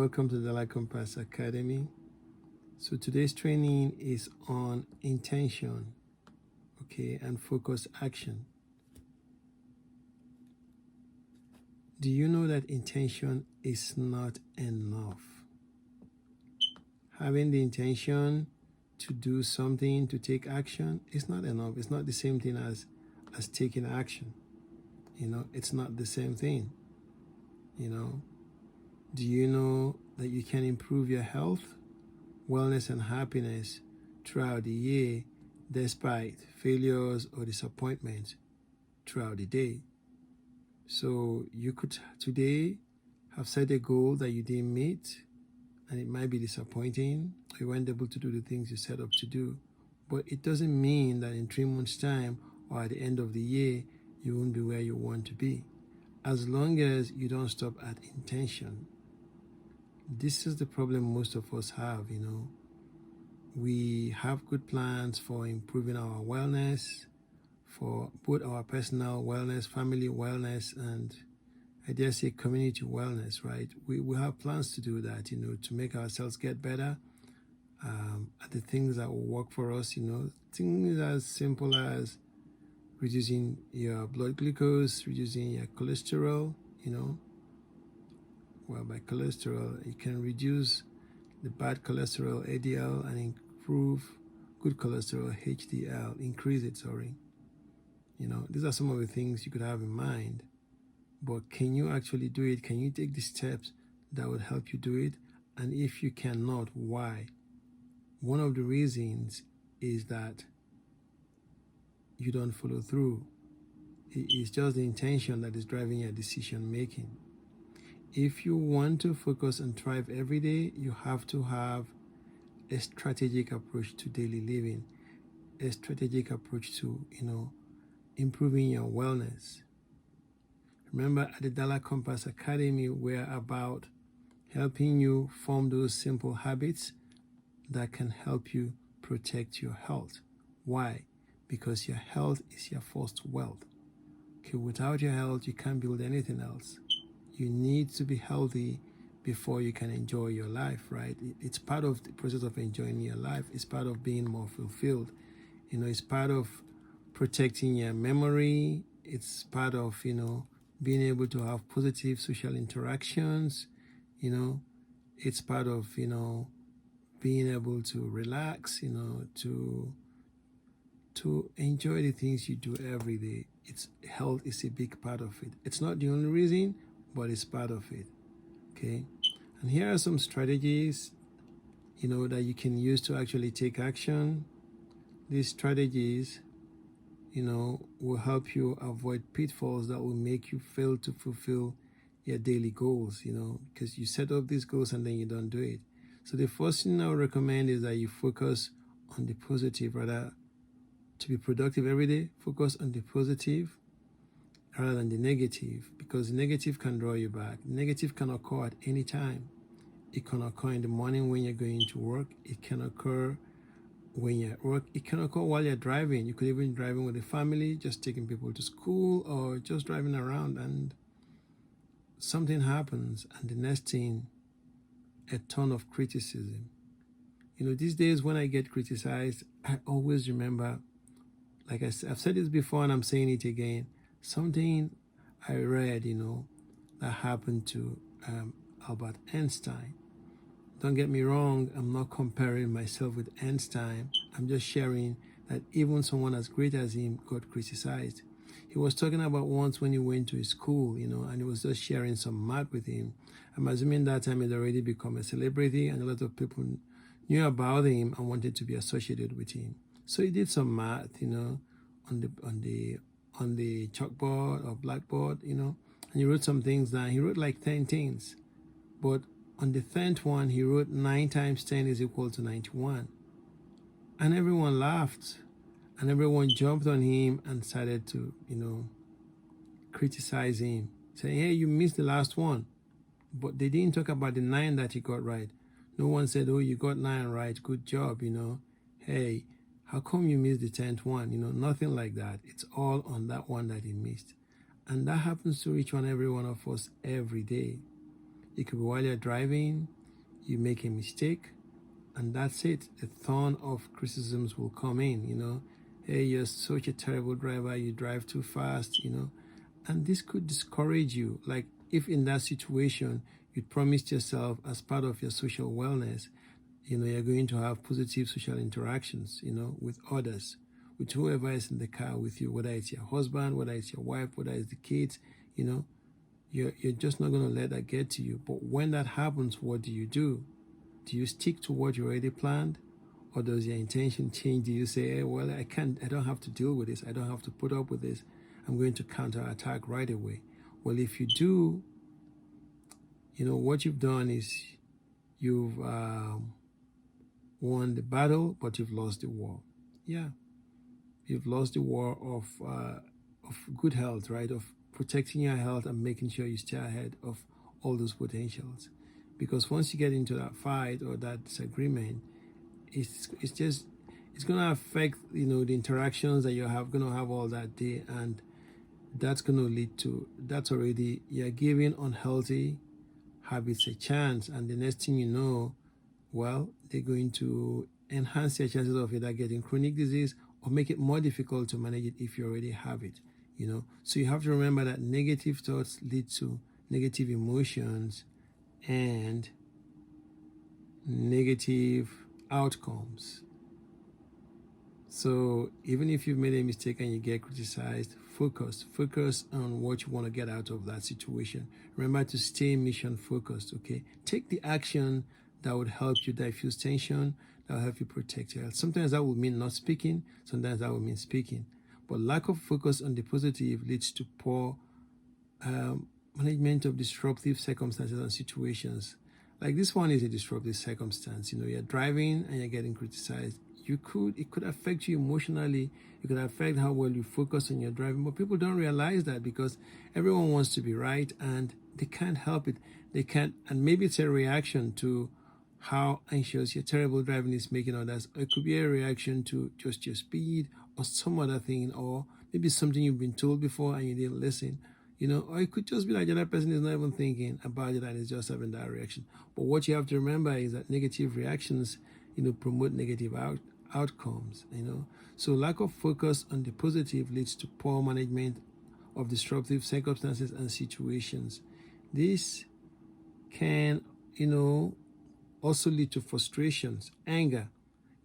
Welcome to the Light Compass Academy. So today's training is on intention, and focused action. Do you know that intention is not enough? Having the intention to do something, to take action, is not enough. It's not the same thing as taking action. It's not the same thing. Do you know that you can improve your health, wellness, and happiness throughout the year despite failures or disappointments throughout the day? So you could today have set a goal that you didn't meet, and it might be disappointing. You weren't able to do the things you set up to do. But it doesn't mean that in 3 months' time or at the end of the year, you won't be where you want to be. As long as you don't stop at intention. This is the problem most of us have, We have good plans for improving our wellness, for both our personal wellness, family wellness, and I dare say community wellness, right? We have plans to do that, to make ourselves get better at the things that will work for us, things as simple as reducing your blood glucose, reducing your cholesterol, Well, by cholesterol, you can reduce the bad cholesterol, ADL, and improve good cholesterol, HDL, increase it, These are some of the things you could have in mind. But can you actually do it? Can you take the steps that would help you do it? And if you cannot, why? One of the reasons is that you don't follow through. It's just the intention that is driving your decision making. If you want to focus and thrive every day, you have to have a strategic approach to daily living, a strategic approach to, improving your wellness. Remember, at the Dollar Compass Academy, we're about helping you form those simple habits that can help you protect your health. Why? Because your health is your first wealth. Without your health, you can't build anything else. You need to be healthy before you can enjoy your life, right? It's part of the process of enjoying your life. It's part of being more fulfilled. It's part of protecting your memory. It's part of, being able to have positive social interactions. It's part of, being able to relax, to enjoy the things you do every day. Health is a big part of it. It's not the only reason, but it's part of it. And here are some strategies, that you can use to actually take action. These strategies, will help you avoid pitfalls that will make you fail to fulfill your daily goals, because you set up these goals and then you don't do it. So the first thing I would recommend is that you focus on the positive. Rather, to be productive every day, focus on the positive rather than the negative, because the negative can draw you back. The negative can occur at any time. It can occur in the morning when you're going to work. It can occur when you're at work. It can occur while you're driving. You could even be driving with the family, just taking people to school, or just driving around, and something happens, and the next thing, a ton of criticism. These days when I get criticized, I always remember, like I've said this before and I'm saying it again, something I read, that happened to Albert Einstein. Don't get me wrong, I'm not comparing myself with Einstein. I'm just sharing that even someone as great as him got criticized. He was talking about once when he went to his school, and he was just sharing some math with him. I'm assuming that time he'd already become a celebrity and a lot of people knew about him and wanted to be associated with him. So he did some math, on the chalkboard or blackboard, and he wrote some things down. He wrote like 10 things, but on the 10th one, he wrote 9 times 10 is equal to 91. And everyone laughed, and everyone jumped on him and started to, criticize him, saying, hey, you missed the last one. But they didn't talk about the 9 that he got right. No one said, oh, you got 9 right, good job, Hey, how come you missed the 10th one? Nothing like that. It's all on that one that he missed. And that happens to each and every one of us every day. It could be while you're driving, you make a mistake, and that's it. A ton of criticisms will come in, Hey, you're such a terrible driver, you drive too fast, And this could discourage you. Like if in that situation, you promised yourself as part of your social wellness, you're going to have positive social interactions, with others, with whoever is in the car with you, whether it's your husband, whether it's your wife, whether it's the kids, you're just not going to let that get to you. But when that happens, what do? Do you stick to what you already planned? Or does your intention change? Do you say, hey, well, I don't have to deal with this. I don't have to put up with this. I'm going to counterattack right away. Well, if you do, what you've done is you've won the battle, but you've lost the war. Yeah. You've lost the war of good health, right? Of protecting your health and making sure you stay ahead of all those potentials. Because once you get into that fight or that disagreement, it's going to affect, the interactions that you're going to have all that day. And that's going to lead to, you're giving unhealthy habits a chance. And the next thing you know, well, they're going to enhance your chances of either getting chronic disease or make it more difficult to manage it if you already have it, So you have to remember that negative thoughts lead to negative emotions and negative outcomes. So even if you've made a mistake and you get criticized, focus on what you want to get out of that situation. Remember to stay mission focused, okay? Take the action that would help you diffuse tension, that will help you protect your health. Sometimes that will mean not speaking, sometimes that will mean speaking. But lack of focus on the positive leads to poor management of disruptive circumstances and situations. Like this one is a disruptive circumstance. You're driving and you're getting criticized. It could affect you emotionally. It could affect how well you focus on your driving. But people don't realize that because everyone wants to be right and they can't help it. They can't, and maybe it's a reaction to how anxious your terrible driving is making others. Or it could be a reaction to just your speed or some other thing, or maybe something you've been told before and you didn't listen. Or it could just be like the other person is not even thinking about it and is just having that reaction. But what you have to remember is that negative reactions, promote negative outcomes, So lack of focus on the positive leads to poor management of disruptive circumstances and situations. This can, also lead to frustrations, anger,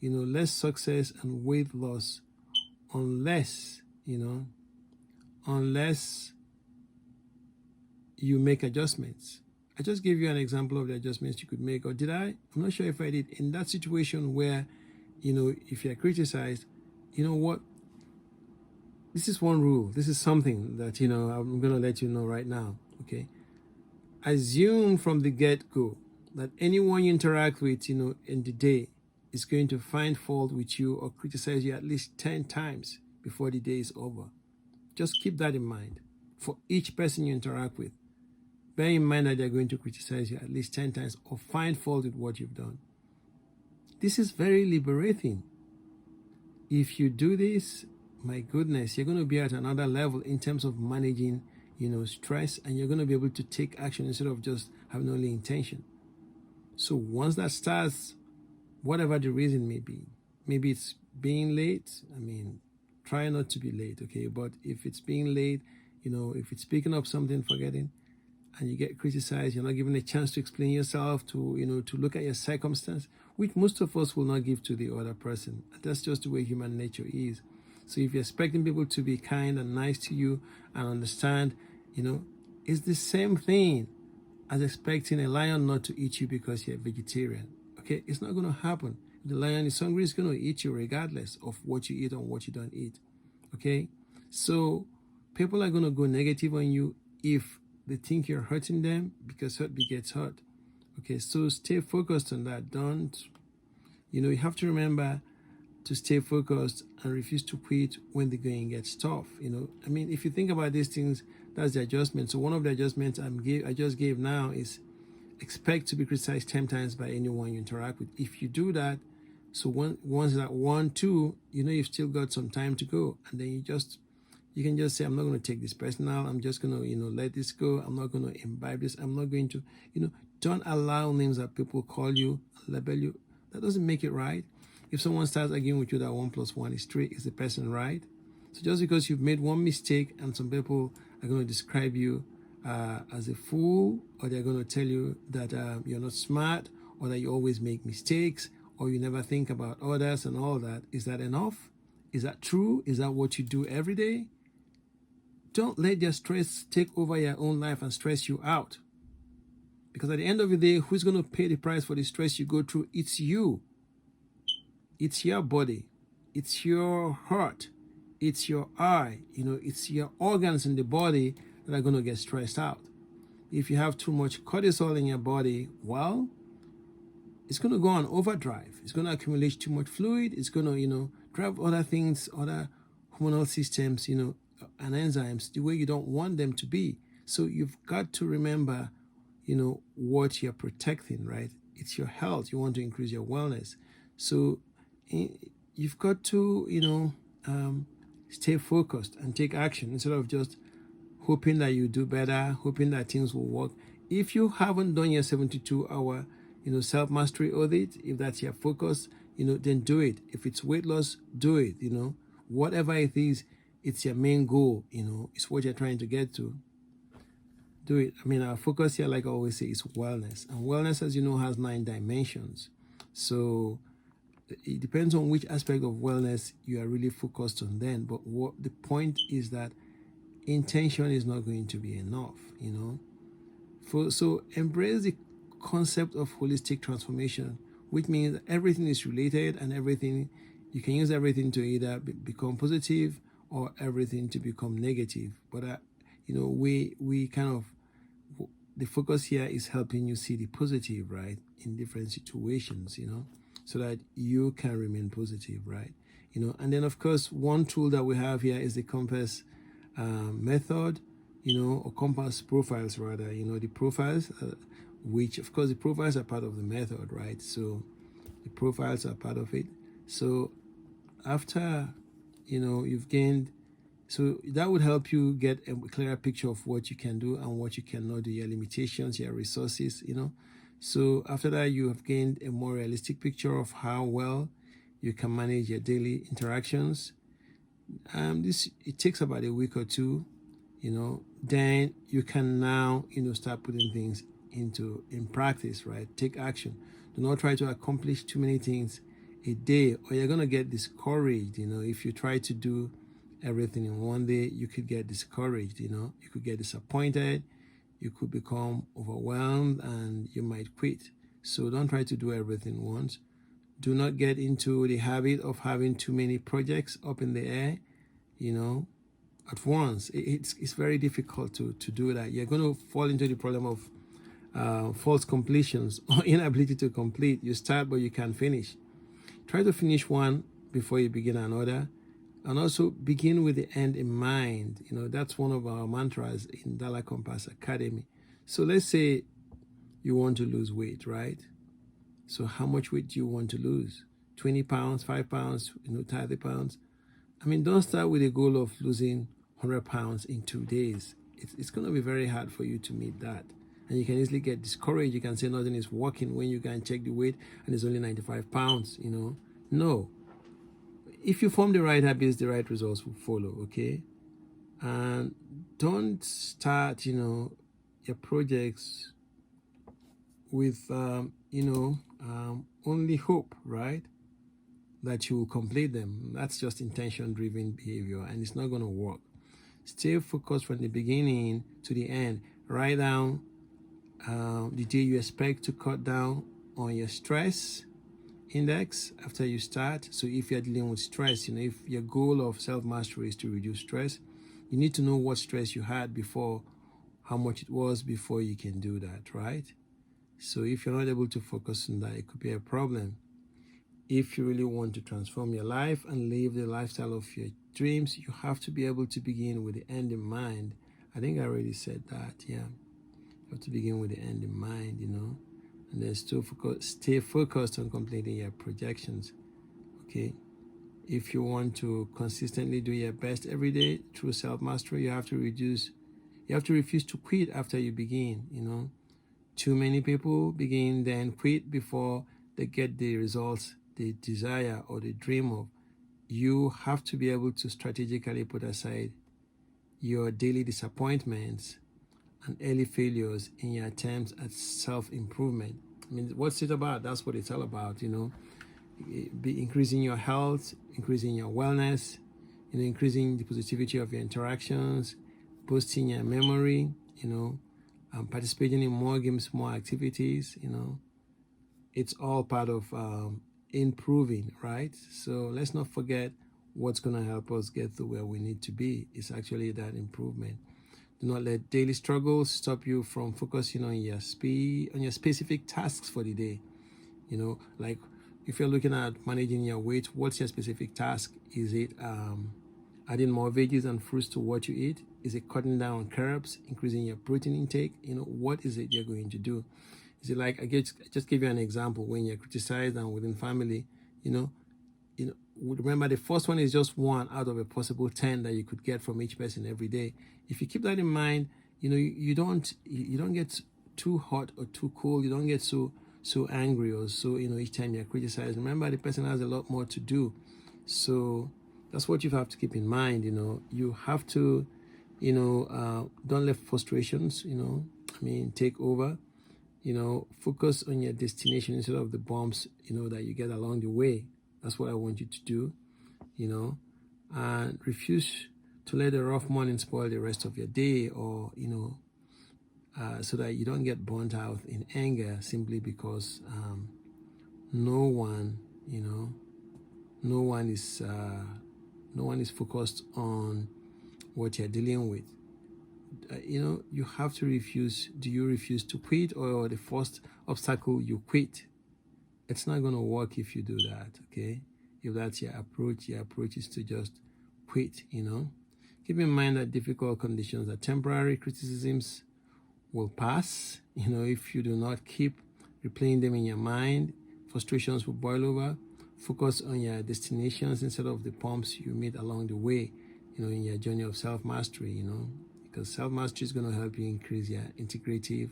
less success and weight loss unless you make adjustments. I just gave you an example of the adjustments you could make, or did I? I'm not sure if I did. In that situation where, if you're criticized, you know what? This is one rule. This is something that, I'm going to let you know right now, okay? Assume from the get-go that anyone you interact with, in the day is going to find fault with you or criticize you at least 10 times before the day is over. Just keep that in mind for each person you interact with. Bear in mind that they're going to criticize you at least 10 times or find fault with what you've done. This is very liberating. If you do this, my goodness, you're going to be at another level in terms of managing, stress, and you're going to be able to take action instead of just having only intention. So once that starts, whatever the reason may be, maybe it's being late. Try not to be late, okay? But if it's being late, if it's picking up something, forgetting, and you get criticized, you're not given a chance to explain yourself, to look at your circumstance, which most of us will not give to the other person. That's just the way human nature is. So if you're expecting people to be kind and nice to you and understand, it's the same thing as expecting a lion not to eat you because you're a vegetarian. Okay, it's not going to happen. If the lion is hungry, it's going to eat you regardless of what you eat or what you don't eat. Okay, so people are going to go negative on you if they think you're hurting them, because hurt begets hurt. Okay, so stay focused on that. You have to remember to stay focused and refuse to quit when the going gets tough. If you think about these things, that's the adjustment. So one of the adjustments I just gave now is expect to be criticized 10 times by anyone you interact with. If you do that, so once that 1, 2, you've still got some time to go, and then you just You can just say, I'm not going to take this personal. I'm just going to, let this go. I'm not going to imbibe this. I'm not going to, don't allow names that people call you, label you. That doesn't make it right. If someone starts arguing with you that 1 + 1 is 3, is the person right? So just because you've made one mistake and some people are going to describe you as a fool, or they're going to tell you that you're not smart, or that you always make mistakes, or you never think about others and all that, is that enough? Is that true? Is that what you do every day? Don't let their stress take over your own life and stress you out. Because at the end of the day, who's going to pay the price for the stress you go through? It's you. It's your body. It's your heart. It's your eye. It's your organs in the body that are going to get stressed out. If you have too much cortisol in your body, well, it's going to go on overdrive. It's going to accumulate too much fluid. It's going to, drive other things, other hormonal systems, and enzymes the way you don't want them to be. So you've got to remember, what you're protecting, right? It's your health. You want to increase your wellness. So you've got to, stay focused and take action instead of just hoping that you do better, hoping that things will work. If you haven't done your 72-hour, self-mastery audit, if that's your focus, then do it. If it's weight loss, do it. Whatever it is, it's your main goal. It's what you're trying to get to. Do it. Our focus here, like I always say, is wellness. And wellness, as you know, has 9 dimensions. So it depends on which aspect of wellness you are really focused on then. But what the point is that intention is not going to be enough, So embrace the concept of holistic transformation, which means everything is related and everything, you can use everything to either become positive or everything to become negative. But, we kind of, the focus here is helping you see the positive, right, in different situations, so that you can remain positive, right? And then, of course, one tool that we have here is the compass method, or compass profiles, rather, the profiles, which, of course, the profiles are part of the method, right? So the profiles are part of it. So after, you've gained, so that would help you get a clearer picture of what you can do and what you cannot do, your limitations, your resources, So after that, you have gained a more realistic picture of how well you can manage your daily interactions. It takes about a week or two, then you can now, start putting things in practice, right? Take action. Do not try to accomplish too many things a day, or you're going to get discouraged. If you try to do everything in one day, you could get discouraged. You could get disappointed, you could become overwhelmed, and you might quit. So don't try to do everything once. Do not get into the habit of having too many projects up in the air, at once. It's very difficult to do that. You're going to fall into the problem of false completions or inability to complete. You start, but you can't finish. Try to finish one before you begin another. And also begin with the end in mind. That's one of our mantras in Dollar Compass Academy. So let's say you want to lose weight, right? So how much weight do you want to lose? 20 pounds, 5 pounds, 30 pounds? Don't start with a goal of losing 100 pounds in 2 days. It's going to be very hard for you to meet that. And you can easily get discouraged. You can say nothing is working when you can check the weight and it's only 95 pounds, No. If you form the right habits, the right results will follow, okay? And don't start, your projects with, only hope, right? That you will complete them. That's just intention-driven behavior, and it's not going to work. Stay focused from the beginning to the end. Write down the day you expect to cut down on your stress index after you start. So if you're dealing with stress, if your goal of self-mastery is to reduce stress, you need to know what stress you had before, how much it was before you can do that, right? So if you're not able to focus on that, it could be a problem. If you really want to transform your life and live the lifestyle of your dreams, you have to be able to begin with the end in mind. I think I already said that, yeah. You have to begin with the end in mind, and then stay focused on completing your projections, okay? If you want to consistently do your best every day through self-mastery, you have to refuse to quit after you begin, Too many people begin then quit before they get the results they desire or they dream of. You have to be able to strategically put aside your daily disappointments and early failures in your attempts at self-improvement. I mean, what's it about? That's what it's all about, Be increasing your health, increasing your wellness, increasing the positivity of your interactions, boosting your memory, participating in more games, more activities, It's all part of improving, right? So let's not forget what's going to help us get to where we need to be. It's actually that improvement. Do not let daily struggles stop you from focusing on your specific tasks for the day. Like if you're looking at managing your weight, what's your specific task? Is it adding more veggies and fruits to what you eat? Is it cutting down on carbs, increasing your protein intake? What is it you're going to do? Is it like, I just give you an example, when you're criticized and within family, remember the first one is just one out of a possible 10 that you could get from each person every day. If you keep that in mind, you don't get too hot or too cold. You don't get so angry or so, each time you're criticized. Remember, the person has a lot more to do. So that's what you have to keep in mind. You have to, don't let frustrations, take over. Focus on your destination instead of the bumps, that you get along the way. That's what I want you to do, and refuse to let the rough morning spoil the rest of your day, or, so that you don't get burnt out in anger simply because no one is focused on what you're dealing with. You have to refuse. Do you refuse to quit, or the first obstacle you quit? It's not going to work if you do that, okay? If that's your approach is to just quit, Keep in mind that difficult conditions are temporary. Criticisms will pass. If you do not keep replaying them in your mind, frustrations will boil over. Focus on your destinations instead of the bumps you meet along the way, in your journey of self-mastery, because self-mastery is going to help you increase your integrative,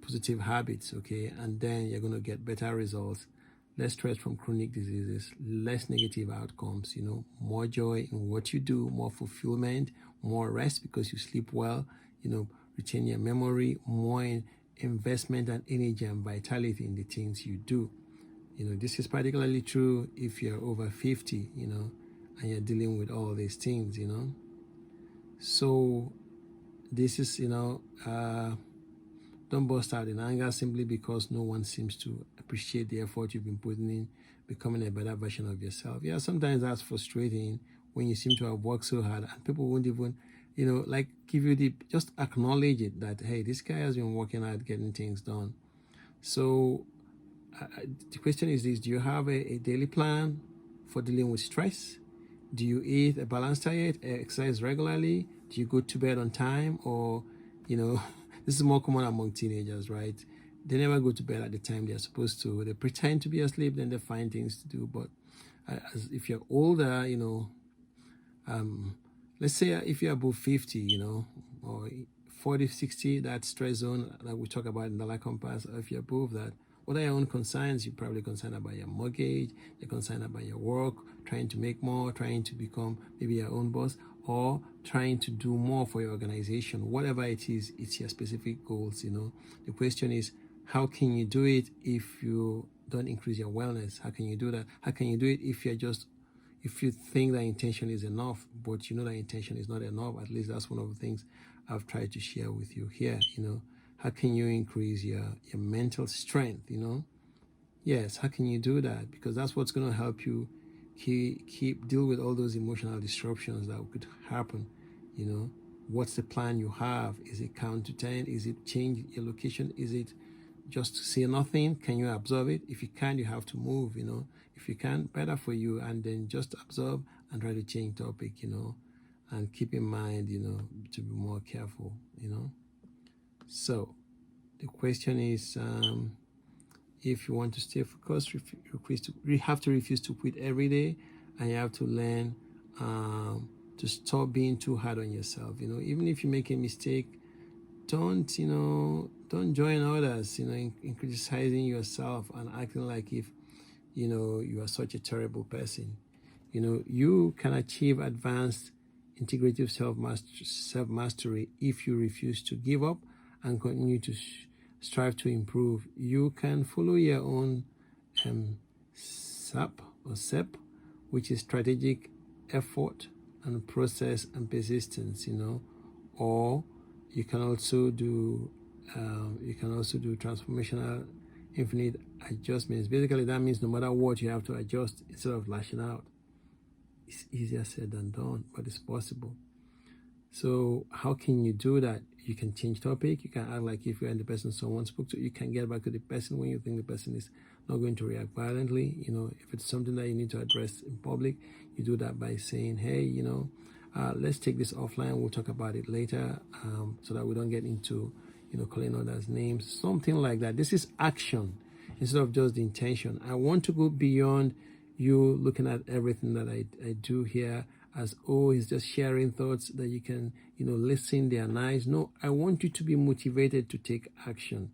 positive habits, okay? And then you're going to get better results, less stress from chronic diseases, less negative outcomes, more joy in what you do, more fulfillment, more rest because you sleep well, retain your memory, more investment and energy and vitality in the things you do. This is particularly true if you're over 50, and you're dealing with all these things, So this is, don't burst out in anger simply because no one seems to appreciate the effort you've been putting in becoming a better version of yourself. Yeah, sometimes that's frustrating when you seem to have worked so hard and people won't even, give you just acknowledge it that, hey, this guy has been working hard getting things done. So the question is this: do you have a daily plan for dealing with stress? Do you eat a balanced diet, exercise regularly? Do you go to bed on time? Or, this is more common among teenagers, right? They never go to bed at the time they're supposed to. They pretend to be asleep, then they find things to do. But if you're older, let's say if you're above 50, or 40, 60, that stress zone that we talk about in the life compass, or if you're above that, what are your own concerns? You're probably concerned about your mortgage, you're concerned about your work, trying to make more, trying to become maybe your own boss, or trying to do more for your organization. Whatever it is, it's your specific goals, The question is, how can you do it if you don't increase your wellness? How can you do that? How can you do it if you think that intention is enough, but that intention is not enough? At least that's one of the things I've tried to share with you here, How can you increase your mental strength, Yes, how can you do that? Because that's what's going to help you keep deal with all those emotional disruptions that could happen, What's the plan you have? Is it count to 10? Is it change your location? Is it just say nothing? Can you absorb it? If you can't, you have to move, If you can't, better for you. And then just absorb and try to change topic, and keep in mind, to be more careful, So the question is, If you want to stay focused, you have to refuse to quit every day, and you have to learn to stop being too hard on yourself. Even if you make a mistake, don't join others, in criticizing yourself and acting like if, you are such a terrible person. You can achieve advanced integrative self-mastery if you refuse to give up and continue to strive to improve. You can follow your own SAP or SEP, which is strategic effort and process and persistence, or you can also do transformational infinite adjustments. Basically, that means no matter what, you have to adjust instead of lashing out. It's easier said than done, but it's possible. So how can you do that? You can change topic. You can act like if you're the person someone spoke to. You can get back to the person when you think the person is not going to react violently. If it's something that you need to address in public, you do that by saying, hey, let's take this offline. We'll talk about it later, so that we don't get into, calling others names, something like that. This is action instead of just the intention. I want to go beyond you looking at everything that I do here as, he's just sharing thoughts that you can, listen, they are nice. No, I want you to be motivated to take action.